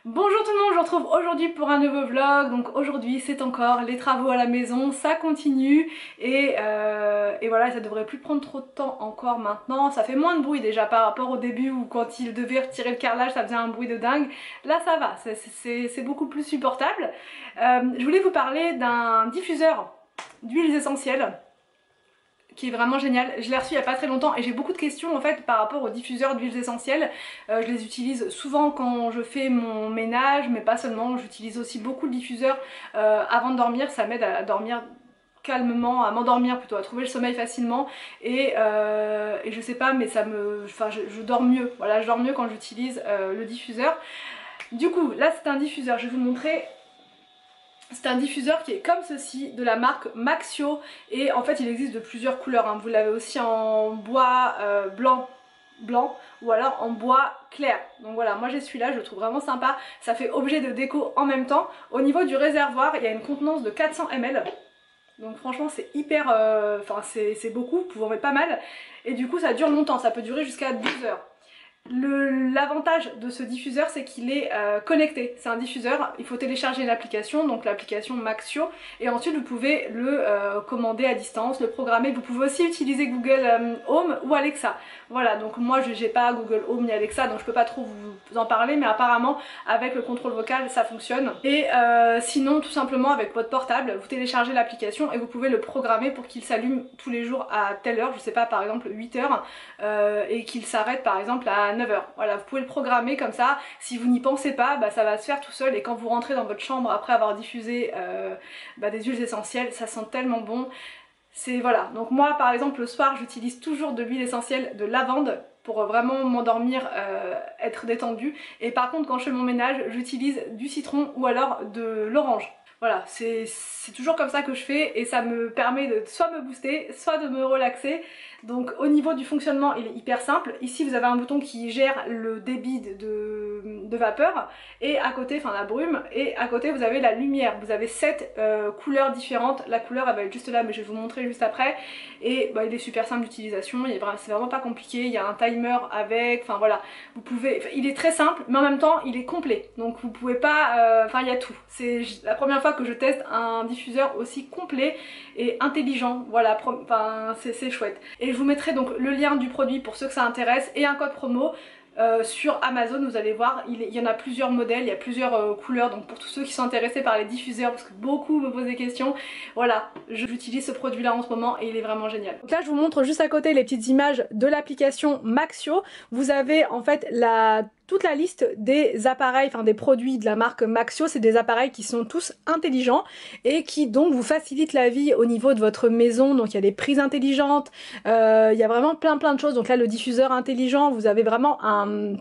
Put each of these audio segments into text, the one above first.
Bonjour tout le monde, je vous retrouve aujourd'hui pour un nouveau vlog. Donc aujourd'hui c'est encore les travaux à la maison, ça continue et voilà, ça devrait plus prendre trop de temps encore maintenant. Ça fait moins de bruit déjà par rapport au début où quand il devait retirer le carrelage ça faisait un bruit de dingue. Là ça va, c'est beaucoup plus supportable. Je voulais vous parler d'un diffuseur d'huiles essentielles qui est vraiment génial. Je l'ai reçu il n'y a pas très longtemps et j'ai beaucoup de questions en fait par rapport aux diffuseurs d'huiles essentielles. Je les utilise souvent quand je fais mon ménage, mais pas seulement. J'utilise aussi beaucoup le diffuseur avant de dormir, ça m'aide à dormir calmement, à m'endormir plutôt, à trouver le sommeil facilement et je sais pas, mais ça me... Enfin je dors mieux, voilà, je dors mieux quand j'utilise le diffuseur. Du coup là c'est un diffuseur, je vais vous montrer. C'est un diffuseur qui est comme ceci, de la marque Maxio, et en fait il existe de plusieurs couleurs, hein. Vous l'avez aussi en bois blanc ou alors en bois clair. Donc voilà, moi j'ai celui-là, je le trouve vraiment sympa, ça fait objet de déco en même temps. Au niveau du réservoir, il y a une contenance de 400 ml. Donc franchement c'est hyper, enfin c'est beaucoup, vous pouvez en mettre pas mal. Et du coup ça dure longtemps, ça peut durer jusqu'à 12 heures. L'avantage de ce diffuseur c'est qu'il est connecté, c'est un diffuseur, il faut télécharger l'application, donc l'application Maxio, et ensuite vous pouvez le commander à distance, le programmer. Vous pouvez aussi utiliser Google Home ou Alexa. Voilà, donc moi j'ai pas Google Home ni Alexa donc je peux pas trop vous en parler, mais apparemment avec le contrôle vocal ça fonctionne. Et sinon tout simplement avec votre portable vous téléchargez l'application et vous pouvez le programmer pour qu'il s'allume tous les jours à telle heure, je sais pas, par exemple 8h, et qu'il s'arrête par exemple à 9h. Voilà, vous pouvez le programmer comme ça, si vous n'y pensez pas, bah, ça va se faire tout seul, et quand vous rentrez dans votre chambre après avoir diffusé des huiles essentielles, ça sent tellement bon. C'est voilà, donc moi par exemple le soir j'utilise toujours de l'huile essentielle de lavande pour vraiment m'endormir, être détendue, et par contre quand je fais mon ménage j'utilise du citron ou alors de l'orange. Voilà, c'est toujours comme ça que je fais et ça me permet de soit me booster, soit de me relaxer. Donc au niveau du fonctionnement il est hyper simple. Ici vous avez un bouton qui gère le débit de vapeur et à côté, enfin la brume, et à côté vous avez la lumière. Vous avez 7 couleurs différentes. La couleur elle va être juste là mais je vais vous montrer juste après. Et bah, il est super simple d'utilisation, c'est vraiment pas compliqué. Il y a un timer avec, enfin voilà, vous pouvez, il est très simple mais en même temps il est complet. Donc vous pouvez pas, enfin il y a tout. C'est la première fois que je teste un diffuseur aussi complet et intelligent, voilà, enfin c'est chouette. Et je vous mettrai donc le lien du produit pour ceux que ça intéresse et un code promo. Sur Amazon, vous allez voir, il y en a plusieurs modèles, il y a plusieurs couleurs, donc pour tous ceux qui sont intéressés par les diffuseurs, parce que beaucoup me posent des questions, voilà, j'utilise ce produit là en ce moment et il est vraiment génial. Donc là je vous montre juste à côté les petites images de l'application Maxio. Vous avez en fait toute la liste des appareils, enfin des produits de la marque Maxio. C'est des appareils qui sont tous intelligents et qui donc vous facilitent la vie au niveau de votre maison. Donc il y a des prises intelligentes, il y a vraiment plein de choses. Donc là le diffuseur intelligent, vous avez vraiment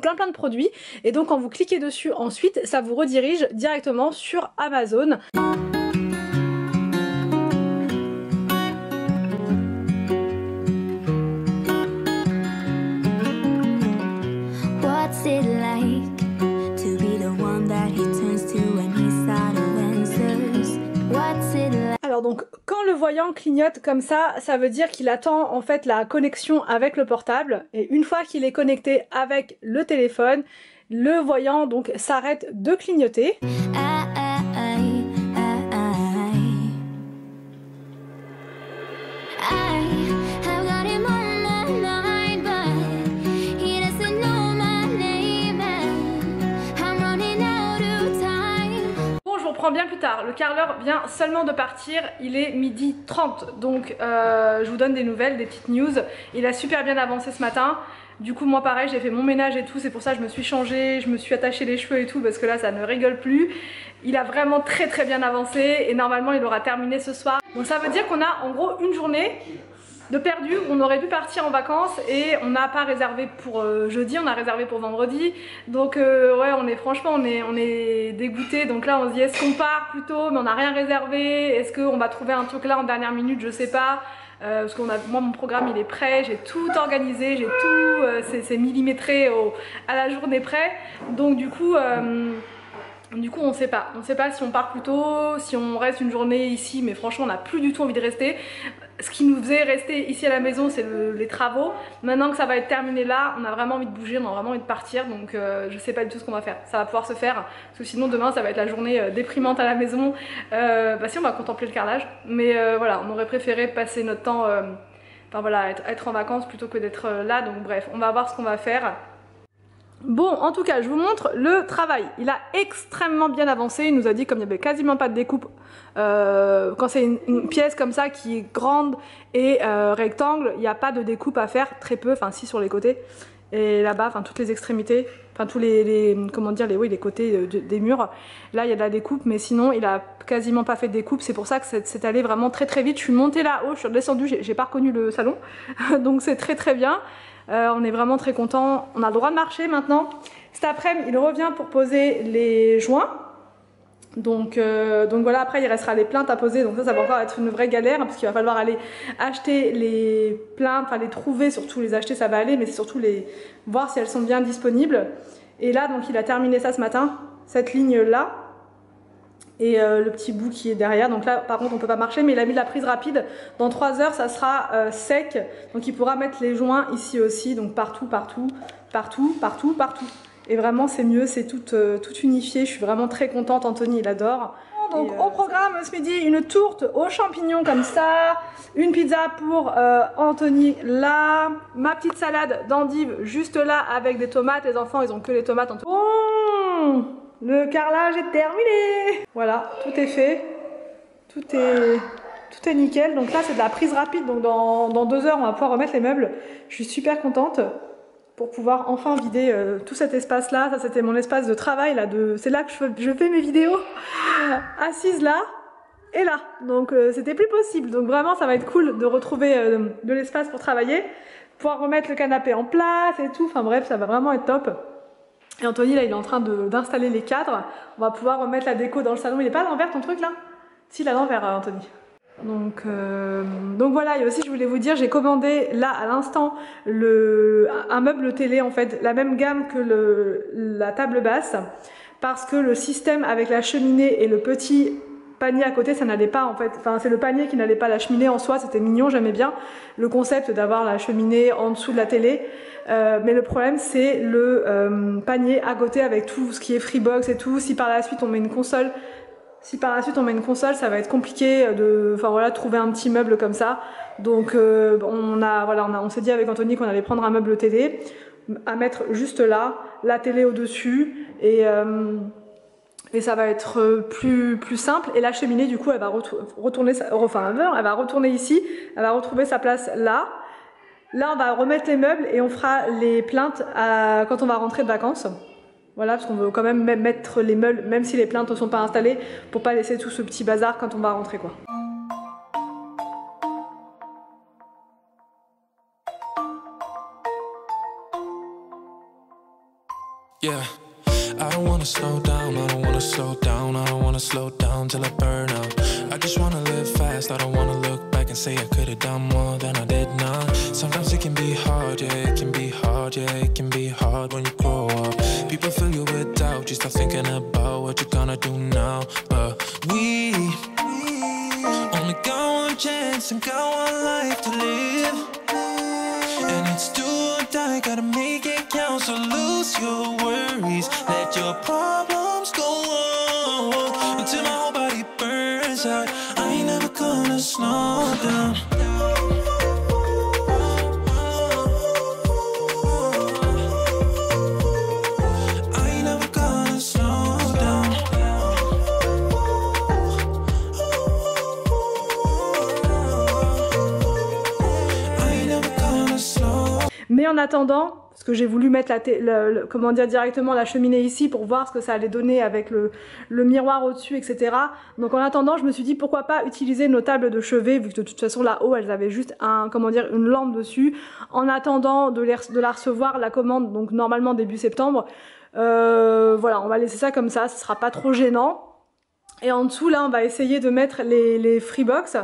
plein de produits, et donc quand vous cliquez dessus ensuite ça vous redirige directement sur Amazon. Alors donc quand le voyant clignote comme ça veut dire qu'il attend en fait la connexion avec le portable, et une fois qu'il est connecté avec le téléphone, le voyant donc s'arrête de clignoter. Bien plus tard, le carreleur vient seulement de partir, il est 12h30, donc je vous donne des nouvelles, des petites news. Il a super bien avancé ce matin, du coup moi pareil j'ai fait mon ménage et tout, c'est pour ça que je me suis changée, je me suis attachée les cheveux et tout parce que là ça ne rigole plus. Il a vraiment très bien avancé et normalement il aura terminé ce soir. Donc ça veut dire qu'on a en gros une journée de perdu. On aurait pu partir en vacances et on n'a pas réservé pour jeudi, on a réservé pour vendredi. Donc ouais, franchement on est dégoûté. Donc là on se dit est-ce qu'on part plus tôt mais on n'a rien réservé, est-ce qu'on va trouver un truc là en dernière minute, je sais pas. Parce que moi mon programme il est prêt, j'ai tout organisé, j'ai tout, c'est millimétré à la journée près. Donc du coup Du coup on sait pas si on part plus tôt, si on reste une journée ici, mais franchement on n'a plus du tout envie de rester. Ce qui nous faisait rester ici à la maison c'est les travaux. Maintenant que ça va être terminé là, on a vraiment envie de bouger, on a vraiment envie de partir, donc je sais pas du tout ce qu'on va faire. Ça va pouvoir se faire, parce que sinon demain ça va être la journée déprimante à la maison. Bah si, on va contempler le carrelage, mais voilà, on aurait préféré passer notre temps, enfin voilà, être en vacances plutôt que d'être là, donc bref, on va voir ce qu'on va faire. Bon, en tout cas, je vous montre le travail. Il a extrêmement bien avancé. Il nous a dit, comme il n'y avait quasiment pas de découpe, quand c'est une pièce comme ça qui est grande et rectangle, il n'y a pas de découpe à faire, très peu, enfin si sur les côtés. Et là-bas, enfin toutes les extrémités, enfin tous comment dire, les côtés des murs. Là, il y a de la découpe, mais sinon, il a quasiment pas fait de découpe. C'est pour ça que c'est allé vraiment très très vite. Je suis montée là-haut, je suis redescendue, j'ai pas reconnu le salon. Donc c'est très très bien. On est vraiment très content. On a le droit de marcher maintenant. Cet après-midi, il revient pour poser les joints. Donc voilà, après il restera les plaintes à poser. Donc ça va encore être une vraie galère, parce qu'il va falloir aller acheter les plaintes, enfin les trouver, surtout les acheter ça va aller, mais c'est surtout voir si elles sont bien disponibles. Et là donc il a terminé ça ce matin, cette ligne là. Et le petit bout qui est derrière, donc là par contre on peut pas marcher, mais il a mis de la prise rapide. Dans 3 heures ça sera sec, donc il pourra mettre les joints ici aussi, donc partout. Et vraiment c'est mieux, c'est tout unifié. Je suis vraiment très contente, Anthony il adore. Donc au programme ce midi, une tourte aux champignons comme ça, une pizza pour Anthony là, ma petite salade d'endives juste là avec des tomates. Les enfants ils ont que les tomates en tout. Bon, le carrelage est terminé. Voilà, tout est fait, tout est nickel. Donc là c'est de la prise rapide, donc dans 2 heures on va pouvoir remettre les meubles. Je suis super contente pour pouvoir enfin vider tout cet espace là. Ça c'était mon espace de travail là, c'est là que je fais mes vidéos, assise là et là, donc c'était plus possible. Donc vraiment ça va être cool de retrouver de l'espace pour travailler, pouvoir remettre le canapé en place et tout, enfin bref ça va vraiment être top. Et Anthony là il est en train d'installer les cadres, on va pouvoir remettre la déco dans le salon. Il est pas à l'envers ton truc là? Si, il est à l'envers Anthony. Donc voilà, et aussi je voulais vous dire, j'ai commandé là à l'instant un meuble télé en fait, la même gamme que la table basse, parce que le système avec la cheminée et le petit panier à côté ça n'allait pas en fait, enfin c'est le panier qui n'allait pas, la cheminée en soi c'était mignon, j'aimais bien le concept d'avoir la cheminée en dessous de la télé, mais le problème c'est le panier à côté avec tout ce qui est Freebox et tout. Si par la suite on met une console, ça va être compliqué de trouver un petit meuble comme ça. Donc on s'est dit avec Anthony qu'on allait prendre un meuble télé à mettre juste là, la télé au-dessus, et ça va être plus simple. Et la cheminée du coup elle va elle va retourner ici, elle va retrouver sa place là. Là on va remettre les meubles et on fera les plaintes quand on va rentrer de vacances. Voilà, parce qu'on veut quand même mettre les meubles, même si les plaintes ne sont pas installées, pour pas laisser tout ce petit bazar quand on va rentrer quoi. Yeah, I don't wanna slow down, I don't wanna slow down, I don't wanna slow down till I burn out. I just wanna live fast, I don't wanna look back and say I could've done more than I did now. Sometimes it can be hard, yeah, it can be hard, yeah, it can be hard when you grow up. People fill you with doubt, you start thinking about what you're gonna do now. But we only got one chance and got one life to live, and it's do or die, gotta make it count. So lose your worries, let your problems go on until my whole body burns out. I ain't never gonna slow down. Mais en attendant, parce que j'ai voulu mettre directement la cheminée ici pour voir ce que ça allait donner avec le miroir au-dessus, etc. Donc en attendant, je me suis dit pourquoi pas utiliser nos tables de chevet, vu que de toute façon là-haut elles avaient juste une lampe dessus. En attendant de la recevoir, la commande, donc normalement début septembre. Voilà, on va laisser ça comme ça, ce sera pas trop gênant. Et en dessous là, on va essayer de mettre les Freebox.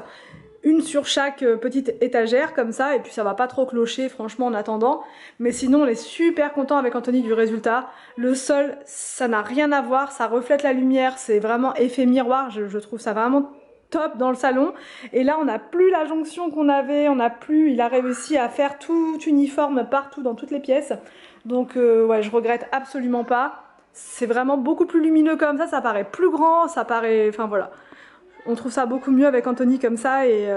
une sur chaque petite étagère comme ça, et puis ça va pas trop clocher franchement en attendant. Mais sinon on est super content avec Anthony du résultat. Le sol, ça n'a rien à voir, ça reflète la lumière, c'est vraiment effet miroir, je trouve ça vraiment top dans le salon. Et là on n'a plus la jonction qu'on avait, il a réussi à faire tout uniforme partout dans toutes les pièces. Donc ouais, je regrette absolument pas. C'est vraiment beaucoup plus lumineux comme ça paraît plus grand, ça paraît... Enfin voilà. On trouve ça beaucoup mieux avec Anthony comme ça et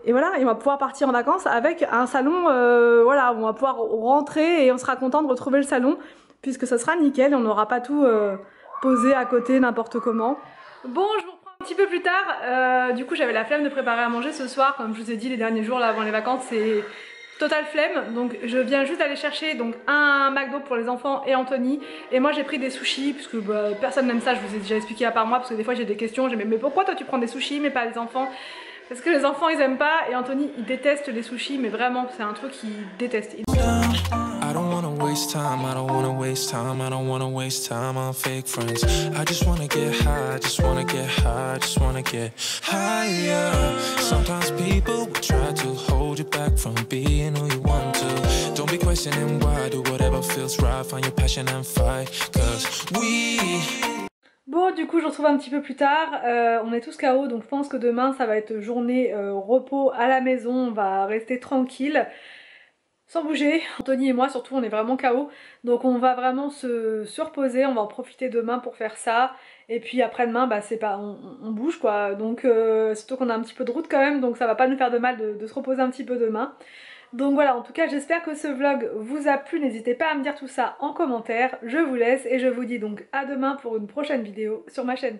voilà, et on va pouvoir partir en vacances avec un salon, voilà, on va pouvoir rentrer et on sera content de retrouver le salon puisque ça sera nickel et on n'aura pas tout posé à côté n'importe comment. Bon, je vous reprends un petit peu plus tard, du coup j'avais la flemme de préparer à manger ce soir, comme je vous ai dit les derniers jours là avant les vacances, c'est total flemme, donc je viens juste d'aller chercher donc un McDo pour les enfants et Anthony, et moi j'ai pris des sushis puisque bah, personne n'aime ça, je vous ai déjà expliqué à part moi parce que des fois j'ai des questions, j'ai mais pourquoi toi tu prends des sushis mais pas les enfants? Parce que les enfants ils aiment pas et Anthony il déteste les sushis, mais vraiment c'est un truc qu'il déteste. I don't wanna waste time, I don't wanna waste time, I don't wanna waste time on fake friends. I just wanna get high, I just wanna get high, I just wanna get higher. Sometimes people will try to hold you back from being who you want to. Don't be questioning why, do whatever feels right, find your passion and fight, cause we... Bon, du coup je vous retrouve un petit peu plus tard, on est tous KO donc je pense que demain ça va être journée repos à la maison, on va rester tranquille. Sans bouger, Anthony et moi surtout on est vraiment KO, donc on va vraiment se reposer, on va en profiter demain pour faire ça, et puis après-demain bah c'est pas, on bouge quoi, donc surtout qu'on a un petit peu de route quand même, donc ça va pas nous faire de mal de se reposer un petit peu demain. Donc voilà, en tout cas j'espère que ce vlog vous a plu, n'hésitez pas à me dire tout ça en commentaire, je vous laisse et je vous dis donc à demain pour une prochaine vidéo sur ma chaîne.